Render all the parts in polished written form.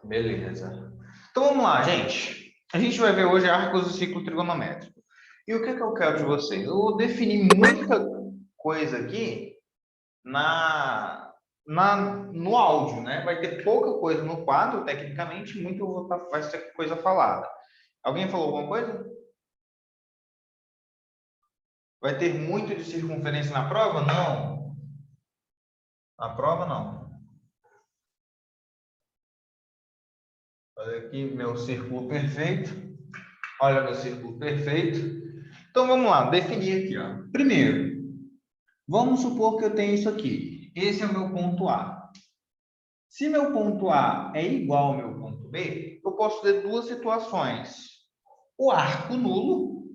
Beleza. Então vamos lá, gente. A gente vai ver hoje arcos do ciclo trigonométrico. E o que eu quero de vocês? Eu vou definir muita coisa aqui no áudio, né? Vai ter pouca coisa no quadro, tecnicamente, muito vai ser coisa falada. Alguém falou alguma coisa? Vai ter muito de circunferência na prova? Não. Na prova, não. Olha aqui meu círculo perfeito. Olha meu círculo perfeito. Então, vamos lá. Definir aqui, ó. Primeiro, vamos supor que eu tenho isso aqui. Esse é o meu ponto A. Se meu ponto A é igual ao meu ponto B, eu posso ter duas situações. O arco nulo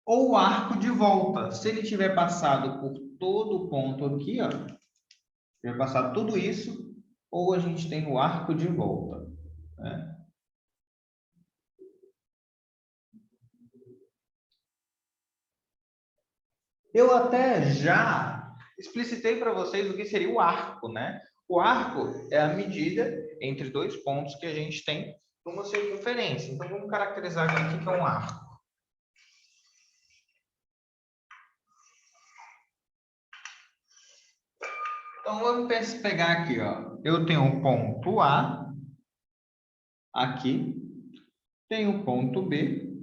ou o arco de volta. Se ele tiver passado por todo o ponto aqui, ó, tiver passado tudo isso, ou a gente tem o arco de volta, né? Eu até já explicitei para vocês o que seria o arco, né? O arco é a medida entre dois pontos que a gente tem numa circunferência. Então, vamos caracterizar aqui o que é um arco. Então, vamos pegar aqui, ó. Eu tenho um ponto A aqui, tenho um ponto B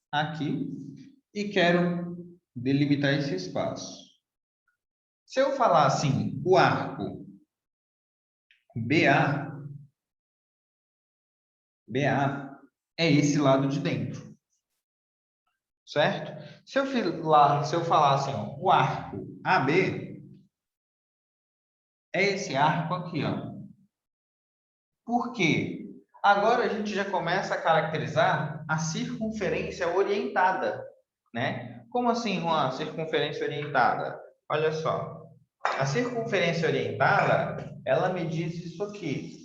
aqui e quero delimitar esse espaço. Se eu falar assim, o arco BA é esse lado de dentro, certo? Se eu falar assim, ó, o arco AB é esse arco aqui, ó. Por quê? Agora a gente já começa a caracterizar a circunferência orientada, né? Como assim uma circunferência orientada? Olha só, a circunferência orientada, ela me diz isso aqui.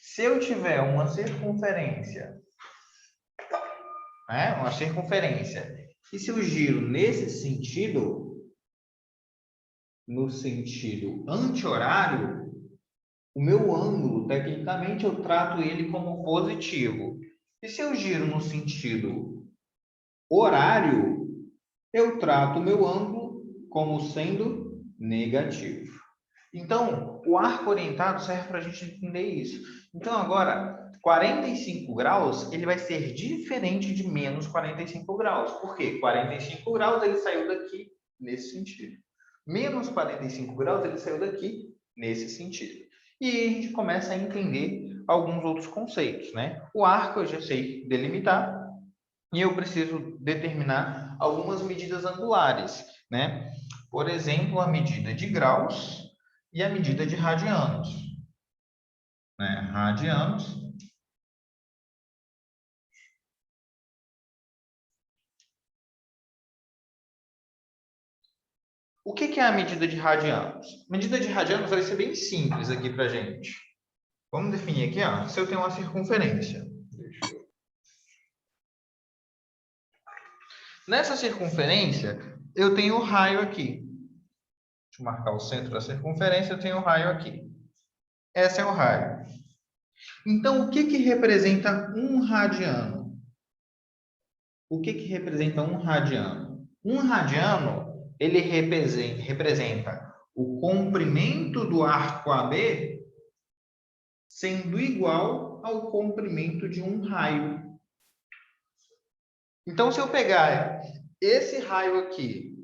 Se eu tiver uma circunferência, né? Uma circunferência, e se eu giro nesse sentido, no sentido anti-horário, o meu ângulo, tecnicamente, eu trato ele como positivo. E se eu giro no sentido horário, eu trato o meu ângulo como sendo negativo. Então, o arco orientado serve para a gente entender isso. Então, agora, 45 graus, ele vai ser diferente de menos 45 graus. Por quê? 45 graus, ele saiu daqui nesse sentido. Menos 45 graus, ele saiu daqui nesse sentido. E aí a gente começa a entender alguns outros conceitos, né? O arco eu já sei delimitar e eu preciso determinar algumas medidas angulares, né? Por exemplo, a medida de graus e a medida de radianos, né? Radianos. O que é a medida de radianos? A medida de radianos vai ser bem simples aqui para a gente. Vamos definir aqui, ó, se eu tenho uma circunferência. Nessa circunferência, eu tenho o raio aqui. Deixa eu marcar o centro da circunferência, eu tenho o raio aqui. Esse é o raio. Então, o que representa um radiano? O que representa um radiano? Um radiano, ele representa o comprimento do arco AB sendo igual ao comprimento de um raio. Então, se eu pegar esse raio aqui,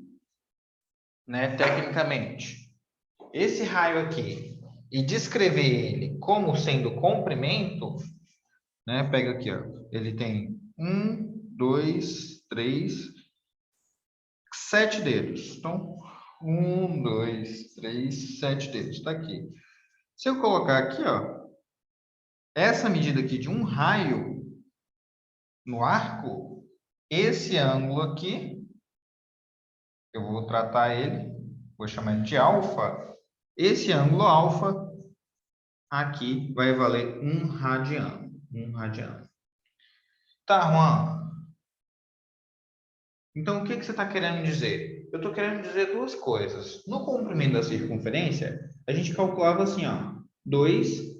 né, tecnicamente, esse raio aqui, e descrever ele como sendo comprimento, né, pega aqui, ó, ele tem 1, 2, 3, 7 dedos. Então, 1, 2, 3, 7 dedos. Está aqui. Se eu colocar aqui, ó, essa medida aqui de um raio no arco, esse ângulo aqui, eu vou tratar ele, vou chamar de alfa. Esse ângulo alfa aqui vai valer 1 radiano. 1 radiano. Tá, Juan? Então, o que você está querendo dizer? eu estou querendo dizer duas coisas. No comprimento da circunferência, a gente calculava assim, ó, 2πr,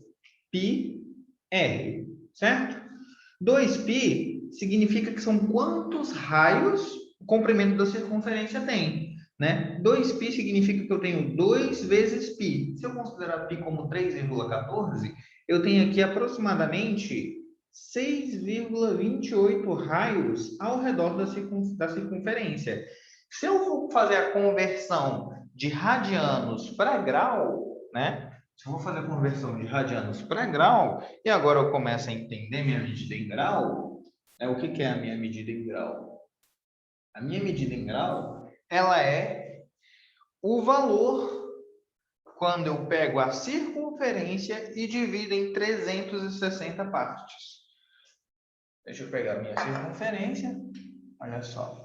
certo? 2π significa que são quantos raios o comprimento da circunferência tem, né? 2π significa que eu tenho 2 vezes π. Se eu considerar π como 3,14, eu tenho aqui aproximadamente 6,28 raios ao redor da circunferência. Se eu for fazer a conversão de radianos para grau, né? Se eu vou fazer a conversão de radianos para grau, e agora eu começo a entender minha medida em grau, né? O que é a minha medida em grau? A minha medida em grau, ela é o valor quando eu pego a circunferência e divido em 360 partes. Deixa eu pegar a minha circunferência, olha só.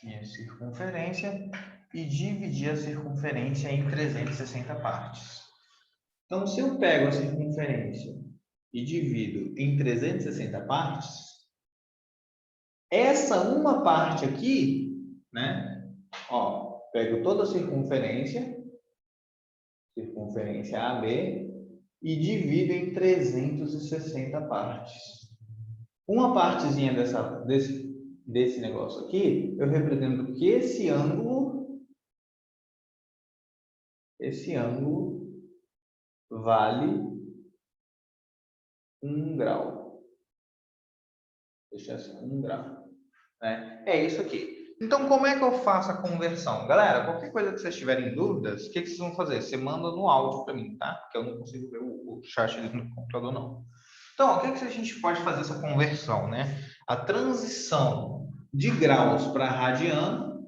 Minha circunferência e dividir a circunferência em 360 partes. Então, se eu pego a circunferência e divido em 360 partes, essa uma parte aqui, né? Ó, pego toda a circunferência AB, e divido em 360 partes. Uma partezinha desse negócio aqui, eu represento que esse ângulo vale 1 grau. Deixa assim, 1 grau. Né? É isso aqui. Então, como é que eu faço a conversão? Galera, qualquer coisa que vocês tiverem dúvidas, o que vocês vão fazer? Você manda no áudio para mim, tá? Porque eu não consigo ver o chat ali no computador, não. Então, o que a gente pode fazer essa conversão, né? A transição de graus para radiano,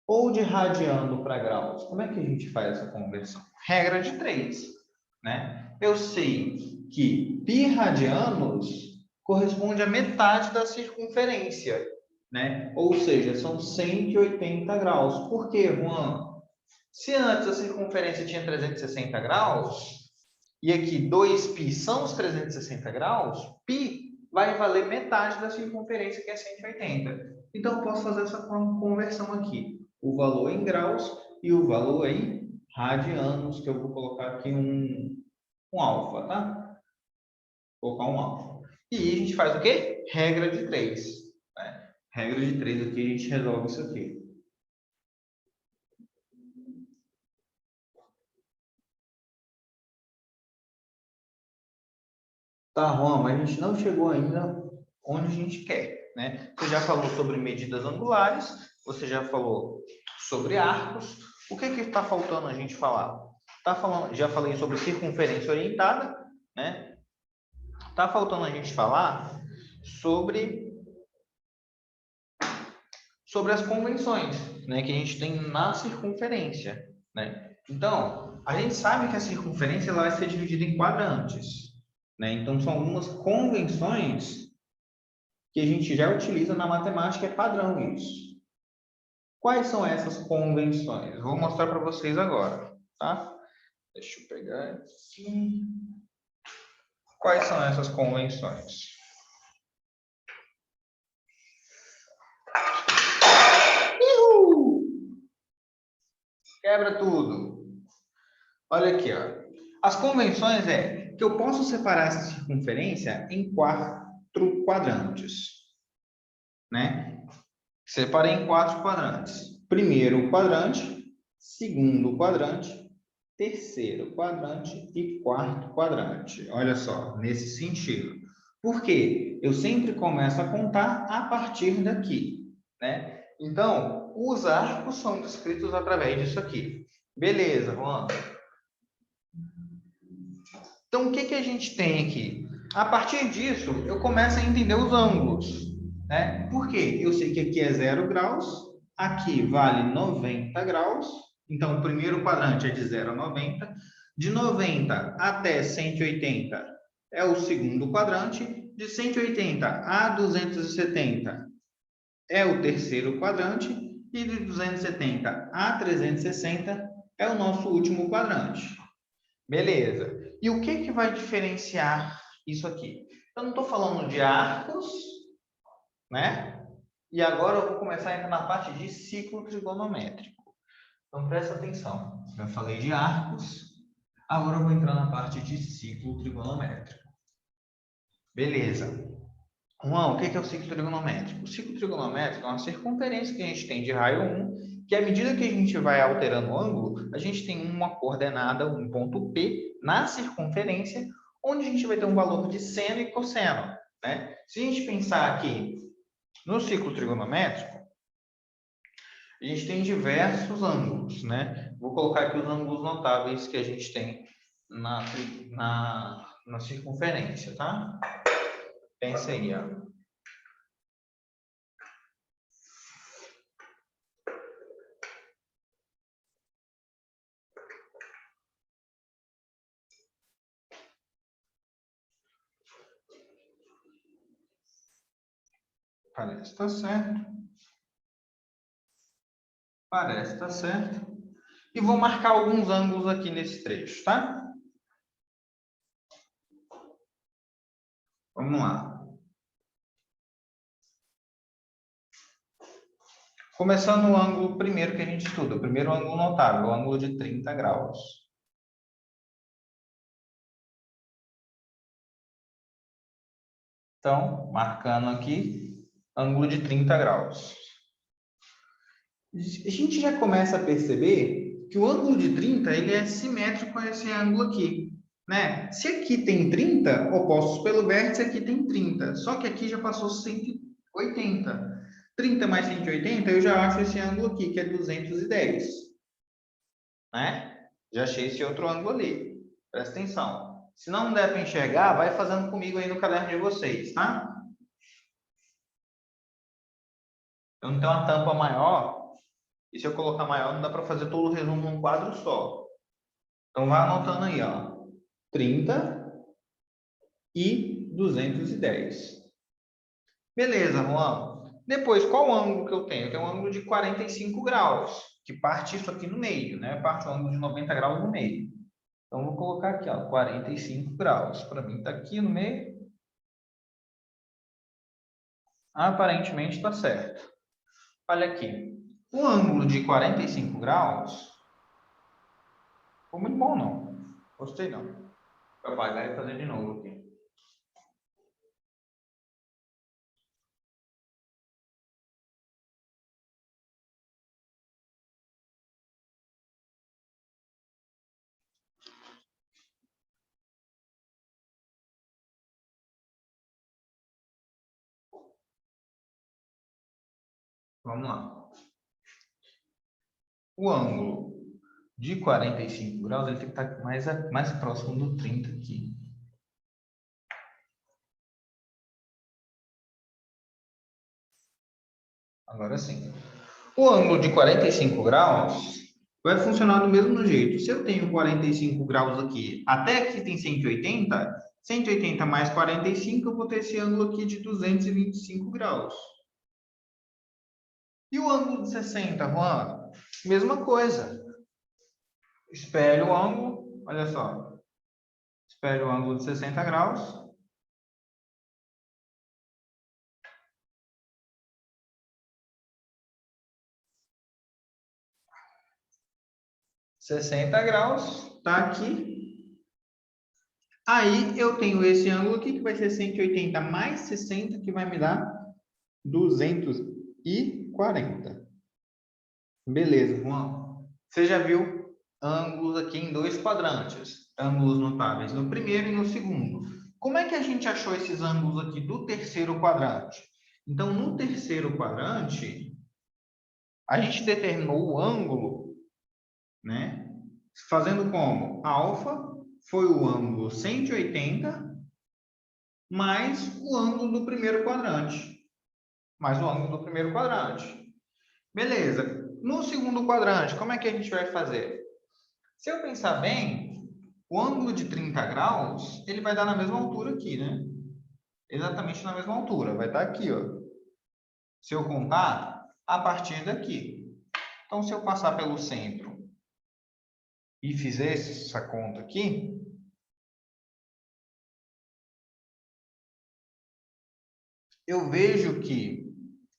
ou de radiano para graus. Como é que a gente faz essa conversão? Regra de 3, né? Eu sei que π radianos corresponde à metade da circunferência, né? Ou seja, são 180 graus. Por quê, Juan? Se antes a circunferência tinha 360 graus, e aqui 2π são os 360 graus, π vai valer metade da circunferência, que é 180. Então, eu posso fazer essa conversão aqui. O valor em graus e o valor em radianos, que eu vou colocar aqui um alfa, tá? Vou colocar um alfa. E a gente faz o quê? Regra de 3. Né? Regra de 3 aqui, a gente resolve isso aqui. Tá, Juan, mas a gente não chegou ainda onde a gente quer, né? Você já falou sobre medidas angulares, você já falou sobre arcos. O que está faltando a gente falar? Já falei sobre circunferência orientada, né? Tá faltando a gente falar sobre as convenções, né, que a gente tem na circunferência, né? Então, a gente sabe que a circunferência ela vai ser dividida em quadrantes, né? Então, são algumas convenções que a gente já utiliza na matemática, é padrão isso. Quais são essas convenções? Eu vou mostrar para vocês agora, tá? Deixa eu pegar aqui. Quais são essas convenções? Quebra tudo. Olha aqui, ó. As convenções é que eu posso separar essa circunferência em 4 quadrantes, né? Separei em 4 quadrantes. Primeiro quadrante, segundo quadrante, terceiro quadrante e quarto quadrante. Olha só, nesse sentido. Por quê? Eu sempre começo a contar a partir daqui, né? Então, os arcos são descritos através disso aqui. Beleza, Juan. Então, o que a gente tem aqui? A partir disso, eu começo a entender os ângulos, né? Por quê? Eu sei que aqui é 0 graus, aqui vale 90 graus, então o primeiro quadrante é de 0 a 90, de 90 até 180 é o segundo quadrante, de 180 a 270 é o terceiro quadrante, e de 270 a 360 é o nosso último quadrante. Beleza. E o que vai diferenciar isso aqui? Eu não estou falando de arcos, né? E agora eu vou começar a entrar na parte de ciclo trigonométrico. Então, presta atenção. Já falei de arcos, agora eu vou entrar na parte de ciclo trigonométrico. Beleza. Juan, o que é o ciclo trigonométrico? O ciclo trigonométrico é uma circunferência que a gente tem de raio 1, que à medida que a gente vai alterando o ângulo, a gente tem uma coordenada, um ponto P, na circunferência, onde a gente vai ter um valor de seno e cosseno, né? Se a gente pensar aqui no ciclo trigonométrico, a gente tem diversos ângulos, né? Vou colocar aqui os ângulos notáveis que a gente tem na circunferência, tá? Pensa aí, ó. Parece estar certo. Parece estar certo. E vou marcar alguns ângulos aqui nesse trecho, tá? Vamos lá. Começando o ângulo primeiro que a gente estuda, o primeiro ângulo notável, o ângulo de 30 graus. Então, marcando aqui, ângulo de 30 graus. A gente já começa a perceber que o ângulo de 30 ele é simétrico a esse ângulo aqui, né? Se aqui tem 30, opostos pelo vértice, aqui tem 30. Só que aqui já passou 180. 30 mais 180, eu já acho esse ângulo aqui, que é 210. Né? Já achei esse outro ângulo ali. Presta atenção. Se não der para enxergar, vai fazendo comigo aí no caderno de vocês, tá? Eu não tenho uma tampa maior, e se eu colocar maior, não dá para fazer todo o resumo num quadro só. Então, vai anotando aí, ó. 30 e 210. Beleza, Juan. Depois, qual ângulo que eu tenho? Eu tenho um ângulo de 45 graus, que parte isso aqui no meio, né? Parte o ângulo de 90 graus no meio. Então, vou colocar aqui, ó, 45 graus. Para mim, está aqui no meio. Aparentemente está certo. Olha aqui. O ângulo de 45 graus ficou muito bom, não. Gostei, não. Vou apagar e fazer de novo aqui. Vamos lá. O ângulo de 45 graus ele tem que estar mais próximo do 30 aqui. Agora sim. O ângulo de 45 graus vai funcionar do mesmo jeito. Se eu tenho 45 graus aqui, até aqui tem 180, 180 mais 45, eu vou ter esse ângulo aqui de 225 graus. E o ângulo de 60, Juan? Mesma coisa. Espelho o ângulo, olha só. Espelho o ângulo de 60 graus. €60 tá aqui. Aí eu tenho esse ângulo aqui que vai ser 180 mais 60, que vai me dar 240. Beleza, Juan. Você já viu ângulos aqui em dois quadrantes, ângulos notáveis no primeiro e no segundo. Como é que a gente achou esses ângulos aqui do terceiro quadrante? Então, no terceiro quadrante, a gente determinou o ângulo, né? Fazendo como? Alfa foi o ângulo 180 mais o ângulo do primeiro quadrante. Mais o ângulo do primeiro quadrante. Beleza. No segundo quadrante, como é que a gente vai fazer? Se eu pensar bem, o ângulo de 30 graus, ele vai dar na mesma altura aqui, né? Exatamente na mesma altura. Vai estar aqui, ó. Se eu contar, a partir daqui. Então, se eu passar pelo centro e fizer essa conta aqui, eu vejo que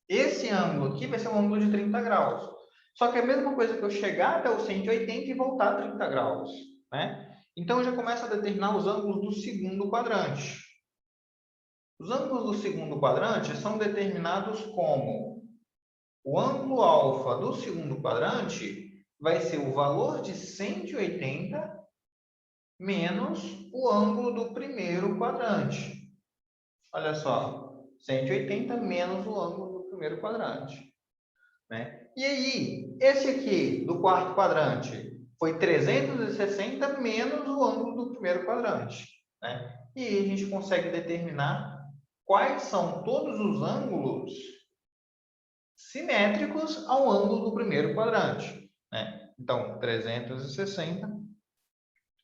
esse ângulo aqui vai ser um ângulo de 30 graus. Só que é a mesma coisa que eu chegar até o 180 e voltar 30 graus, né? Então, eu já começo a determinar os ângulos do segundo quadrante. Os ângulos do segundo quadrante são determinados como o ângulo alfa do segundo quadrante vai ser o valor de 180 menos o ângulo do primeiro quadrante. Olha só, 180 menos o ângulo do primeiro quadrante, né? E aí, esse aqui do quarto quadrante foi 360 menos o ângulo do primeiro quadrante, né? E aí a gente consegue determinar quais são todos os ângulos simétricos ao ângulo do primeiro quadrante, né? Então, 360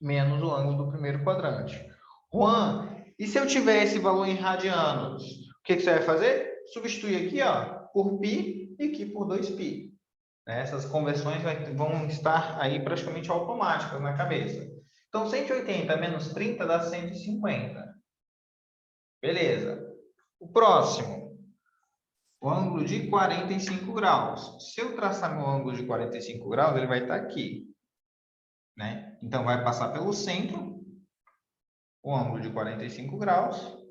menos o ângulo do primeiro quadrante. Juan, e se eu tiver esse valor em radianos? O que você vai fazer? Substituir aqui, ó, por π e aqui por 2π. Essas conversões vão estar aí praticamente automáticas na cabeça. Então, 180 menos 30 dá 150. Beleza. O próximo, o ângulo de 45 graus. Se eu traçar meu ângulo de 45 graus, ele vai estar aqui, né? Então, vai passar pelo centro, o ângulo de 45 graus.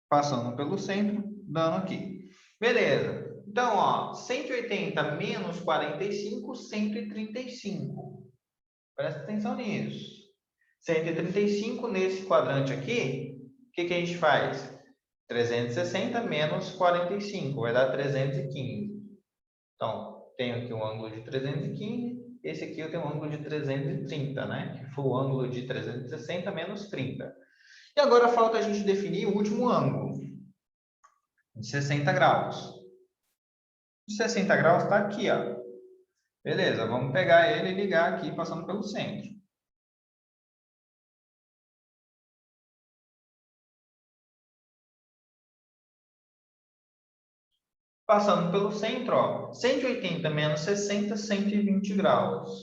Passando pelo centro, dando aqui. Beleza. Então, ó, 180 menos 45, 135. Presta atenção nisso. 135 nesse quadrante aqui, o que a gente faz? 360 menos 45, vai dar 315. Então, tenho aqui um ângulo de 315, esse aqui eu tenho um ângulo de 330, né? Que foi o ângulo de 360 menos 30. E agora falta a gente definir o último ângulo, de 60 graus. De 60 graus está aqui, ó. Beleza, vamos pegar ele e ligar aqui, passando pelo centro. Passando pelo centro, ó, 180 menos 60, 120 graus.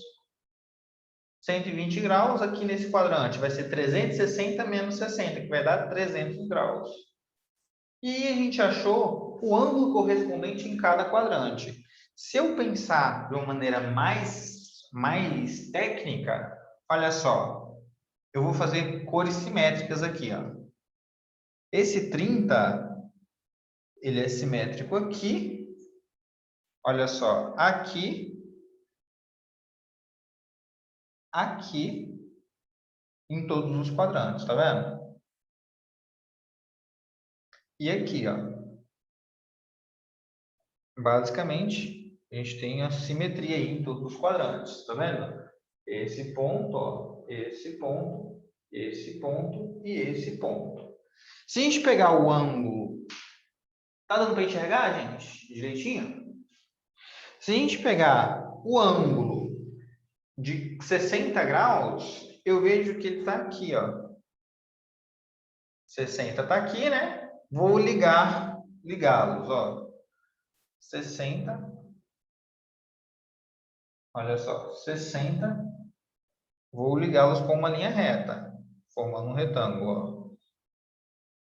120 graus aqui nesse quadrante vai ser 360 menos 60, que vai dar 300 graus. E a gente achou o ângulo correspondente em cada quadrante. Se eu pensar de uma maneira mais técnica, olha só, eu vou fazer cores simétricas aqui, ó. Esse 30, ele é simétrico aqui, olha só, aqui, aqui, em todos os quadrantes, tá vendo? E aqui, ó. Basicamente, a gente tem a simetria aí em todos os quadrantes, tá vendo? Esse ponto, ó, esse ponto, esse ponto e esse ponto. Se a gente pegar o ângulo, tá dando para enxergar, gente, direitinho? Se a gente pegar o ângulo de 60 graus, eu vejo que ele está aqui, ó. 60 está aqui, né? Vou ligá-los, ó. 60, olha só, 60, vou ligá-los com uma linha reta, formando um retângulo, ó.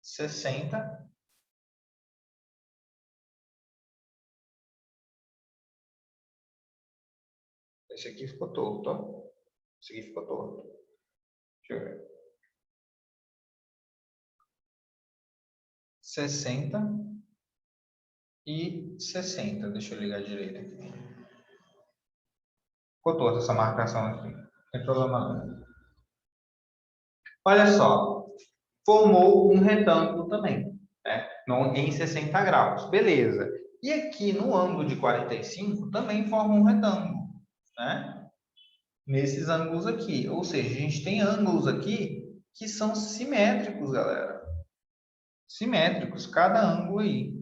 60. Esse aqui ficou torto, ó. Esse aqui ficou torto. Deixa eu ver. 60 e 60. Deixa eu ligar direito aqui. Ficou torta essa marcação aqui. Não tem problema não. Olha só. Formou um retângulo também, né? Em 60 graus. Beleza. E aqui no ângulo de 45 também forma um retângulo, né? Nesses ângulos aqui. Ou seja, a gente tem ângulos aqui que são simétricos, galera. Simétricos, cada ângulo aí.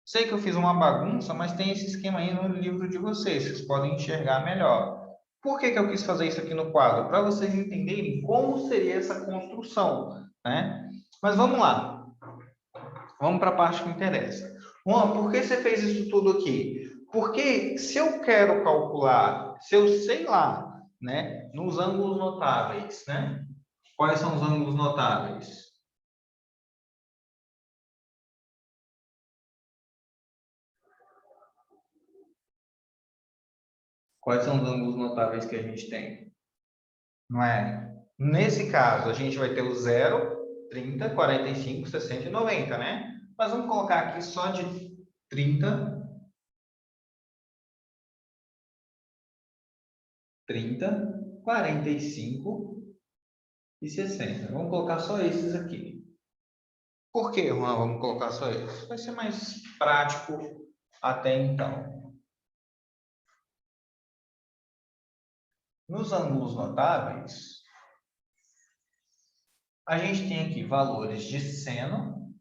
Sei que eu fiz uma bagunça, mas tem esse esquema aí no livro de vocês. Vocês podem enxergar melhor. Por que eu quis fazer isso aqui no quadro? Para vocês entenderem como seria essa construção, né? Mas vamos lá. Vamos para a parte que interessa. Juan, por que você fez isso tudo aqui? Porque se eu quero calcular, se eu sei lá, né, nos ângulos notáveis, né, Quais são os ângulos notáveis? Quais são os ângulos notáveis que a gente tem? Não é? Nesse caso, a gente vai ter o 0, 30, 45, 60 e 90, né? Mas vamos colocar aqui só de 30, 45 e 60. Vamos colocar só esses aqui. Por que, Juan, vamos colocar só esses? Vai ser mais prático até então. Nos ângulos notáveis, a gente tem aqui valores de seno,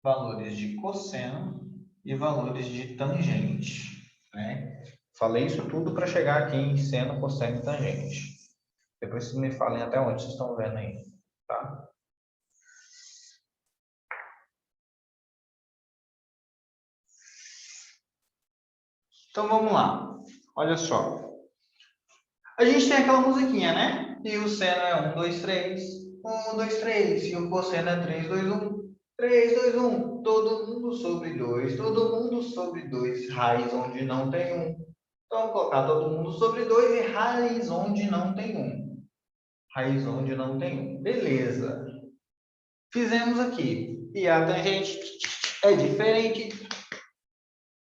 valores de cosseno e valores de tangente, né? Falei isso tudo para chegar aqui em seno, cosseno e tangente. Depois vocês me falem até onde vocês estão vendo aí, tá? Então vamos lá. Olha só. A gente tem aquela musiquinha, né? E o seno é 1, 2, 3. 1, 2, 3. E o cosseno é 3, 2, 1. 3, 2, 1. Todo mundo sobre 2. Todo mundo sobre 2. Raiz onde não tem 1. Então, vamos colocar todo mundo sobre 2 e raiz onde não tem 1. Raiz onde não tem 1. Beleza. Fizemos aqui. E a tangente é diferente.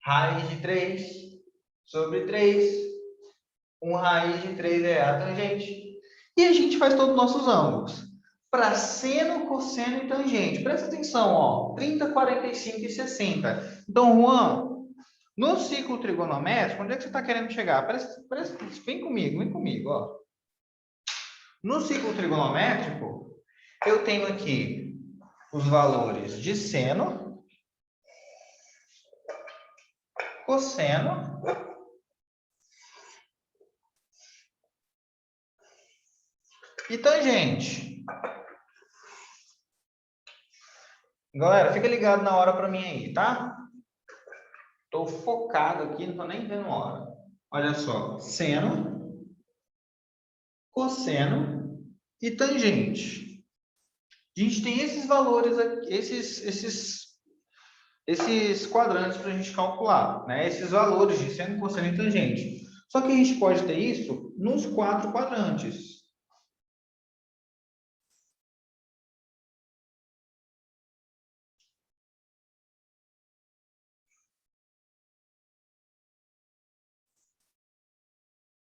Raiz de 3 sobre 3. 1 raiz de 3 é a tangente. E a gente faz todos os nossos ângulos. Para seno, cosseno e tangente. Presta atenção, ó. 30, 45 e 60. Então, Juan, no ciclo trigonométrico, onde é que você está querendo chegar? Vem comigo, ó. No ciclo trigonométrico, eu tenho aqui os valores de seno, cosseno e tangente. Galera, fica ligado na hora para mim aí, tá? Estou focado aqui, não estou nem vendo a hora. Olha só, seno, cosseno e tangente. A gente tem esses valores aqui, esses quadrantes para a gente calcular, né? Esses valores de seno, cosseno e tangente. Só que a gente pode ter isso nos 4 quadrantes.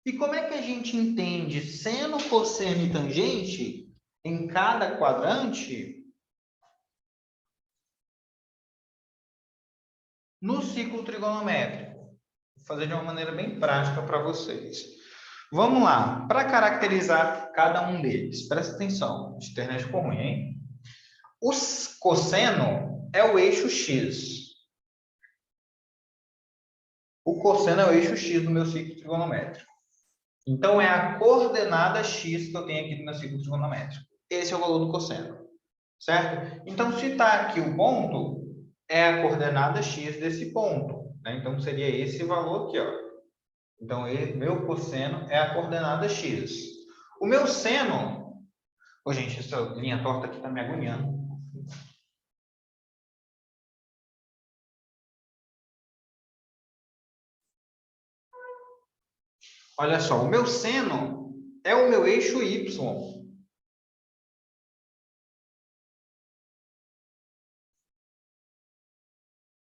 E como é que a gente entende seno, cosseno e tangente em cada quadrante no ciclo trigonométrico? Vou fazer de uma maneira bem prática para vocês. Vamos lá, para caracterizar cada um deles. Presta atenção, a internet ficou ruim, hein? O cosseno é o eixo X. O cosseno é o eixo X do meu ciclo trigonométrico. Então, é a coordenada X que eu tenho aqui no meu ciclo trigonométrico. Esse é o valor do cosseno, certo? Então, se está aqui o ponto, é a coordenada X desse ponto, né? Então, seria esse valor aqui, ó. Então, meu cosseno é a coordenada X. O meu seno... Ô, gente, essa linha torta aqui está me agoniando. Olha só, o meu seno é o meu eixo Y.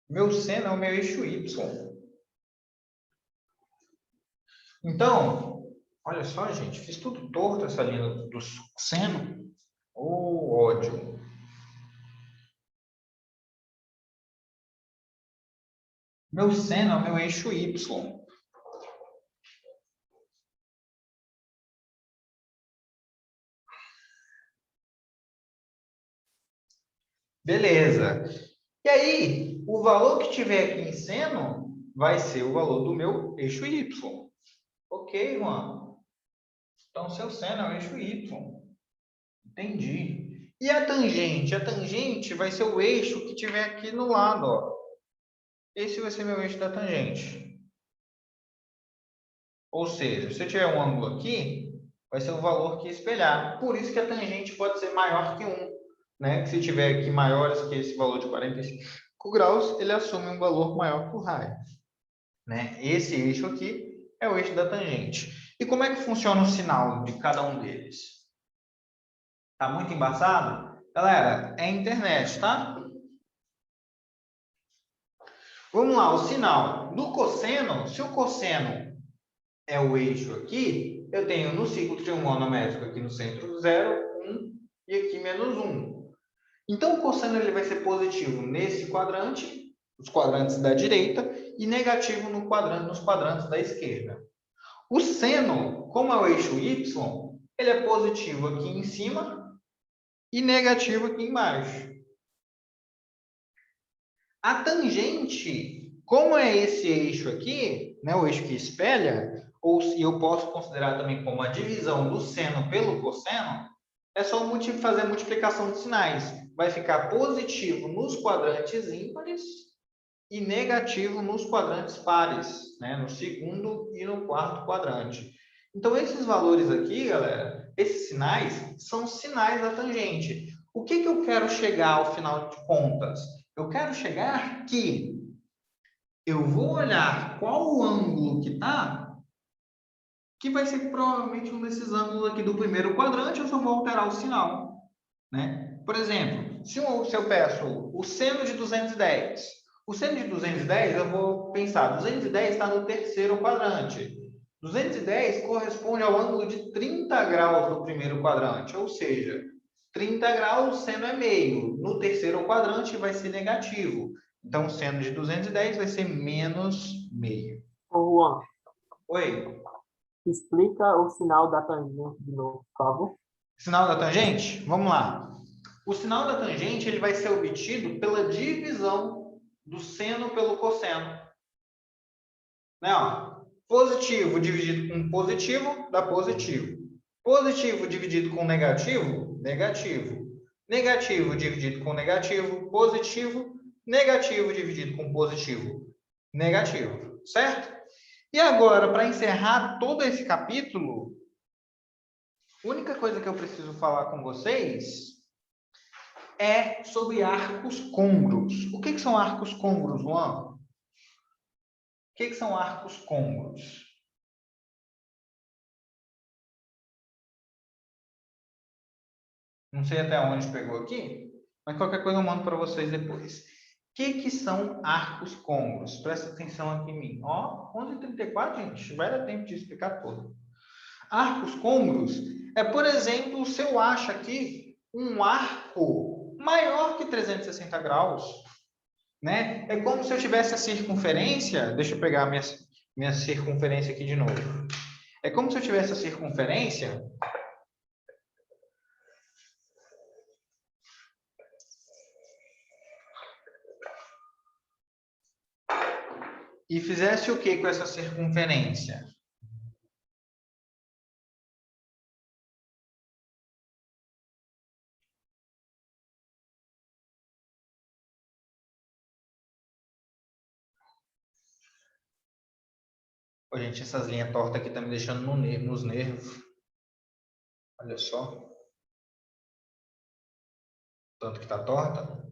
Meu seno é o meu eixo Y. Então, olha só, gente, fiz tudo torto essa linha do seno. Oh, ódio. Meu seno é o meu eixo Y. Beleza. E aí, o valor que tiver aqui em seno vai ser o valor do meu eixo Y. Ok, Juan. Então, seu seno é o eixo Y. Entendi. E a tangente? A tangente vai ser o eixo que tiver aqui no lado, ó. Esse vai ser meu eixo da tangente. Ou seja, se eu tiver um ângulo aqui, vai ser o valor que espelhar. Por isso que a tangente pode ser maior que 1, né? Que se tiver aqui maiores que esse valor de 45 graus, ele assume um valor maior que o raio, né? Esse eixo aqui é o eixo da tangente. E como é que funciona o sinal de cada um deles? Tá muito embaçado? Galera, é internet, tá? Vamos lá, o sinal do cosseno. Se o cosseno é o eixo aqui, eu tenho no ciclo trigonométrico aqui no centro 0, 1 e aqui menos 1. Então, o cosseno ele vai ser positivo nesse quadrante, os quadrantes da direita, e negativo no nos quadrantes da esquerda. O seno, como é o eixo y, ele é positivo aqui em cima e negativo aqui embaixo. A tangente, como é esse eixo aqui, né, o eixo que espelha, ou se eu posso considerar também como a divisão do seno pelo cosseno, é só fazer a multiplicação de sinais. Vai ficar positivo nos quadrantes ímpares e negativo nos quadrantes pares, né, no segundo e no quarto quadrante. Então, esses valores aqui, galera, esses sinais, são sinais da tangente. O que eu quero chegar ao final de contas? Eu quero chegar que eu vou olhar qual o ângulo que está, que vai ser provavelmente um desses ângulos aqui do primeiro quadrante, eu só vou alterar o sinal, né? Por exemplo, se eu peço o seno de 210, o seno de 210, eu vou pensar, 210 está no terceiro quadrante. 210 corresponde ao ângulo de 30 graus do primeiro quadrante, ou seja, 30 graus, o seno é meio. No terceiro quadrante vai ser negativo. Então, o seno de 210 vai ser menos meio. Ô, Juan, Oi? explica o sinal da tangente de novo, por favor. Sinal da tangente? Vamos lá. O sinal da tangente ele vai ser obtido pela divisão do seno pelo cosseno. Né? Ó, positivo dividido com positivo dá positivo. Positivo dividido com negativo, negativo. Negativo dividido com negativo, positivo. Negativo dividido com positivo, negativo. Certo? E agora, para encerrar todo esse capítulo, a única coisa que eu preciso falar com vocês é sobre arcos côngruos. O que são arcos côngruos, Luan? O que são arcos côngruos? Não sei até onde pegou aqui, mas qualquer coisa eu mando para vocês depois. O que são arcos côngruos? Presta atenção aqui em mim. Ó, 11h34, gente, vai dar tempo de explicar tudo. Arcos côngruos é, por exemplo, se eu acho aqui um arco maior que 360 graus, né? É como se eu tivesse a circunferência, deixa eu pegar a minha circunferência aqui de novo. É como se eu tivesse a circunferência e fizesse o que com essa circunferência? Pô, gente, essas linhas tortas aqui estão me deixando nos nervos. Olha só. Tanto que está torta.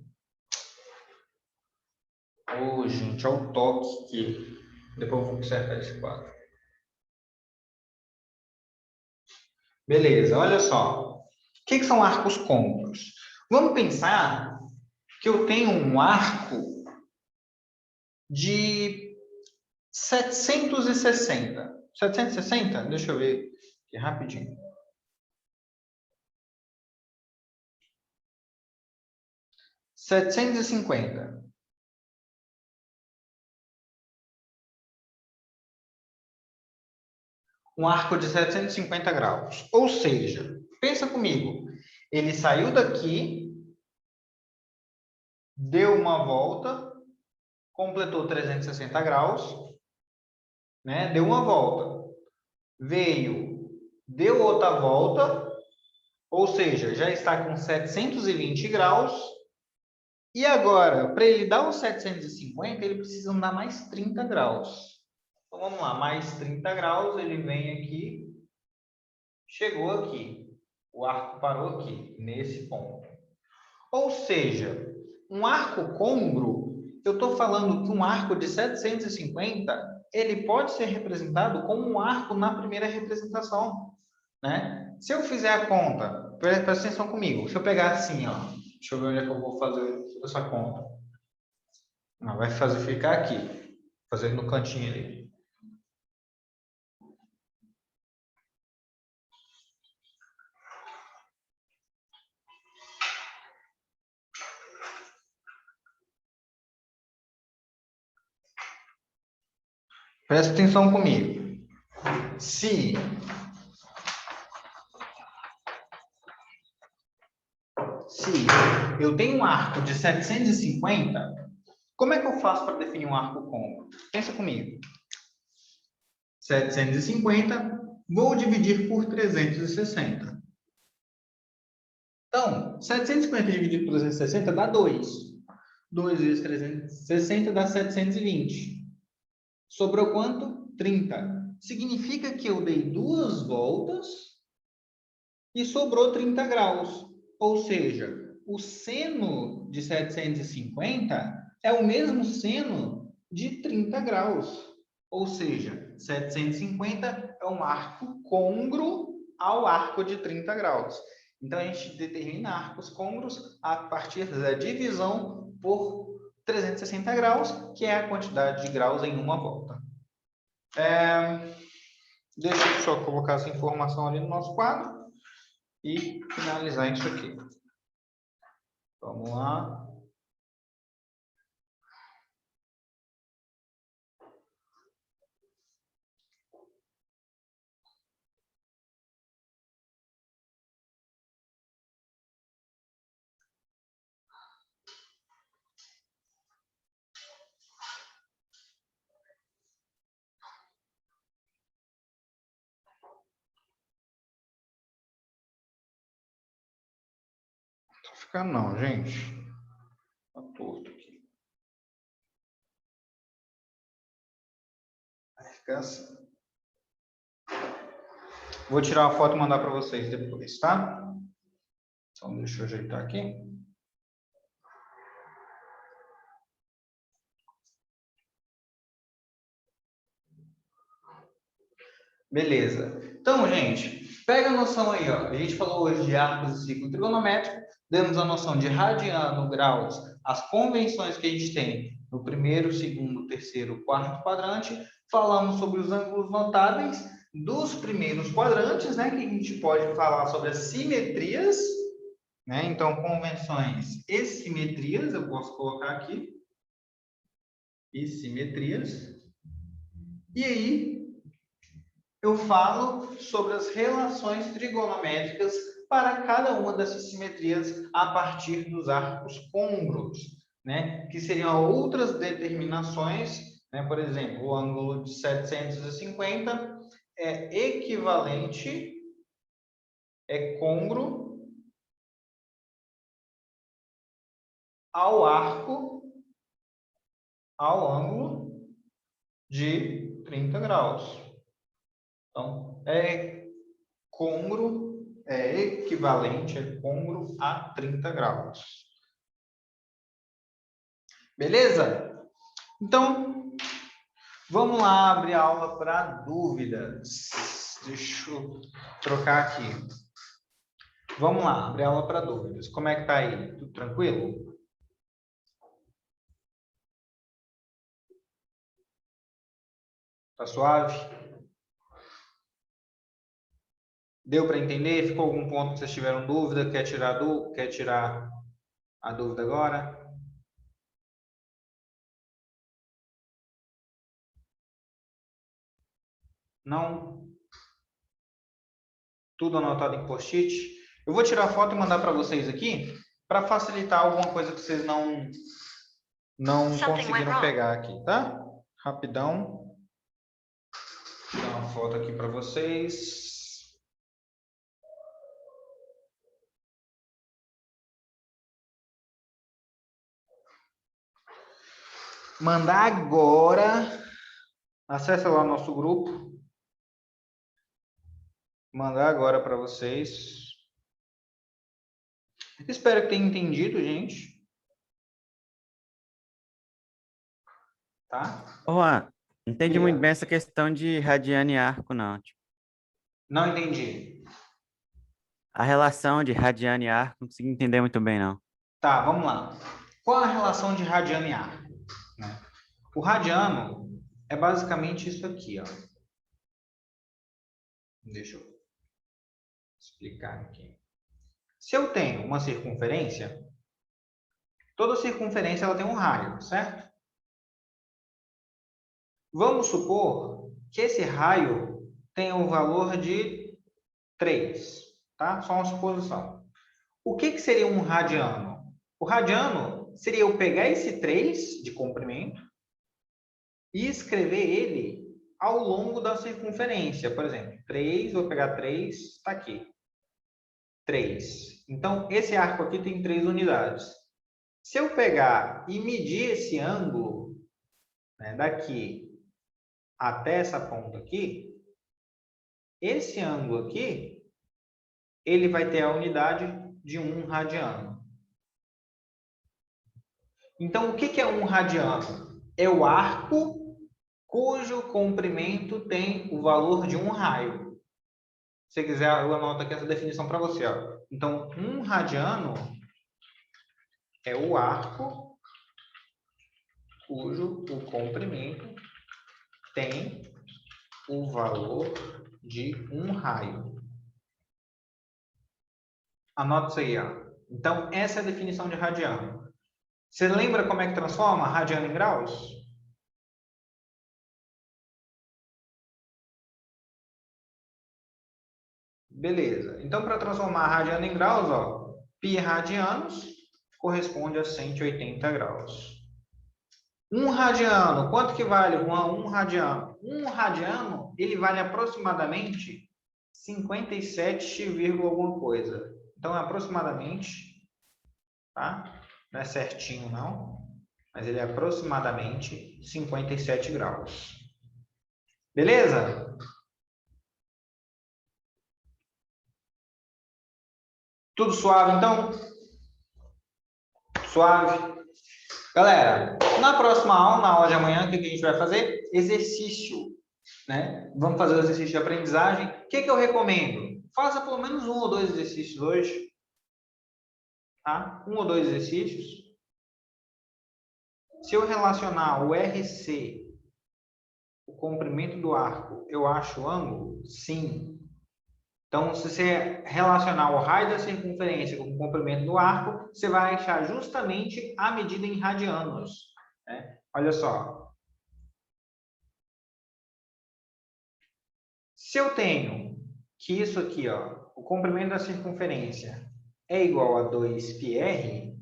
Ô, gente, olha o toque que... Depois eu vou consertar esse quadro. Beleza, olha só. O que são arcos côncavos? Vamos pensar que eu tenho um arco de 760. 760? Deixa eu ver aqui rapidinho. 750. Um arco de 750 graus. Ou seja, pensa comigo, ele saiu daqui, deu uma volta, completou 360 graus, né? Deu uma volta, veio, deu outra volta, ou seja, já está com 720 graus, e agora, para ele dar os 750, ele precisa andar mais 30 graus. Então, vamos lá, mais 30 graus, ele vem aqui, chegou aqui. O arco parou aqui, nesse ponto. Ou seja, um arco côngruo, eu estou falando que um arco de 750, ele pode ser representado como um arco na primeira representação, né? Se eu fizer a conta, presta atenção comigo, se eu pegar assim, ó, deixa eu ver onde é que eu vou fazer essa conta. Não, vai ficar aqui, fazer no cantinho ali. Presta atenção comigo. Se eu tenho um arco de 750, como é que eu faço para definir um arco côncavo? Pensa comigo. 750, vou dividir por 360. Então, 750 dividido por 360 dá 2. 2 vezes 360 dá 720. Sobrou quanto? 30. Significa que eu dei 2 voltas e sobrou 30 graus. Ou seja, o seno de 750 é o mesmo seno de 30 graus. Ou seja, 750 é um arco côngruo ao arco de 30 graus. Então, a gente determina arcos côngruos a partir da divisão por 360 graus, que é a quantidade de graus em uma volta. Deixa eu só colocar essa informação ali no nosso quadro e finalizar isso aqui. Vamos lá. Não tá ficando não, gente. Tá torto aqui. Vai ficar assim. Vou tirar uma foto e mandar para vocês depois, tá? Então, deixa eu ajeitar aqui. Beleza. Então, gente, pega a noção aí, ó. A gente falou hoje de arcos e ciclo trigonométrico, demos a noção de radiano, graus, as convenções que a gente tem no primeiro, segundo, terceiro, quarto quadrante. Falamos sobre os ângulos notáveis dos primeiros quadrantes, né? Que a gente pode falar sobre as simetrias, né? Então, convenções e simetrias, eu posso colocar aqui. E simetrias. E aí, eu falo sobre as relações trigonométricas para cada uma dessas simetrias a partir dos arcos côngruos, né? Que seriam outras determinações, né? Por exemplo, o ângulo de 750 é equivalente, é côngruo ao ângulo de 30 graus. Então, é equivalente, é côngruo a 30 graus. Beleza? Então, vamos lá abrir a aula para dúvidas. Deixa eu trocar aqui. Vamos lá, abrir a aula para dúvidas. Como é que tá aí? Tudo tranquilo? Tá suave? Deu para entender? Ficou algum ponto que vocês tiveram dúvida? Quer tirar a dúvida agora? Não? Tudo anotado em post-it? Eu vou tirar a foto e mandar para vocês aqui, para facilitar alguma coisa que vocês não conseguiram pegar aqui, tá? Rapidão. Vou dar uma foto aqui para vocês. Mandar agora. Acesse lá o nosso grupo. mandar agora para vocês. Espero que tenham entendido, gente. Tá? Ô, Juan, não entendi muito Diga. bem essa questão de radiano e arco, não. Tipo, Não entendi. a relação de radiano e arco, não consegui entender muito bem, não. Tá, vamos lá. Qual a relação de radiano e arco? Né? O radiano é basicamente isso aqui, ó. Deixa eu explicar aqui. Se eu tenho uma circunferência, toda circunferência ela tem um raio, certo? Vamos supor que esse raio tenha um valor de 3, tá? Só uma suposição. O que seria um radiano? O radiano seria eu pegar esse 3 de comprimento e escrever ele ao longo da circunferência. Por exemplo, 3, vou pegar 3, está aqui. 3. Então, esse arco aqui tem 3 unidades. Se eu pegar e medir esse ângulo, né, daqui até essa ponta aqui, esse ângulo aqui, ele vai ter a unidade de 1 radiano. Então, o que é 1 radiano? É o arco cujo comprimento tem o valor de 1 raio. Se você quiser, eu anoto aqui essa definição para você. Ó. Então, 1 radiano é o arco cujo o comprimento tem o valor de 1 raio. Anota isso aí. Ó. Então, essa é a definição de radiano. Você lembra como é que transforma radiano em graus? Beleza. Então, para transformar radiano em graus, ó, π radianos corresponde a 180 graus. 1 radiano, quanto que vale, Juan? 1 radiano? 1 radiano, ele vale aproximadamente 57, alguma coisa. Então, é aproximadamente, tá? Não é certinho, não, mas ele é aproximadamente 57 graus. Beleza? Tudo suave, então? Suave. Galera, na próxima aula, na aula de amanhã, o que a gente vai fazer? Exercício, né? Vamos fazer o exercício de aprendizagem. O que eu recomendo? Faça pelo menos 1 ou 2 exercícios hoje. Tá? 1 ou 2 exercícios. Se eu relacionar o RC, o comprimento do arco, eu acho o ângulo? Sim. Então, se você relacionar o raio da circunferência com o comprimento do arco, você vai achar justamente a medida em radianos. Né? Olha só. Se eu tenho que isso aqui, ó, o comprimento da circunferência é igual a 2πr,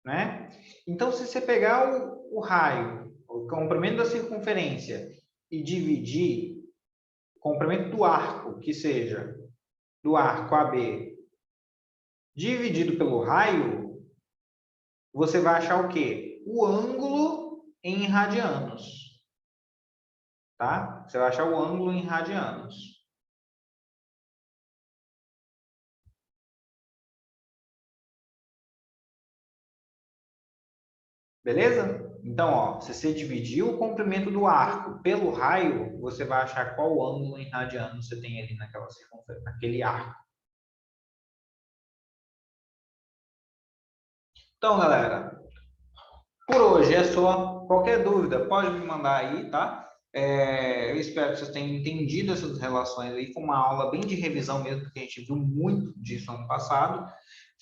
né? Então, se você pegar o raio, o comprimento da circunferência, e dividir o comprimento do arco, que seja do arco AB, dividido pelo raio, você vai achar o quê? O ângulo em radianos. Tá? Você vai achar o ângulo em radianos. Beleza? Então, ó, se você dividir o comprimento do arco pelo raio, você vai achar qual ângulo em radianos você tem ali naquela circunferência, naquele arco. Então, galera, por hoje é só. Qualquer dúvida, pode me mandar aí, tá? Eu espero que vocês tenham entendido essas relações aí. Foi uma aula bem de revisão mesmo, porque a gente viu muito disso ano passado.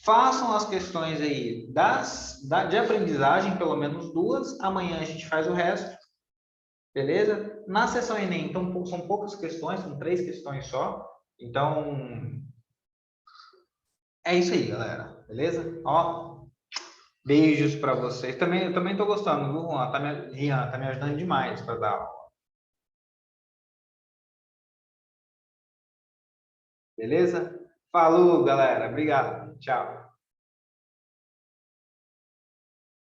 Façam as questões aí de aprendizagem, pelo menos 2. Amanhã a gente faz o resto. Beleza? Na sessão Enem, então, são poucas questões, são 3 questões só. Então, é isso aí, galera. Beleza? Ó, beijos para vocês. Eu também tô gostando, viu, Juan? Rian, tá me ajudando demais para dar aula. Beleza? Falou, galera. Obrigado. Tchau.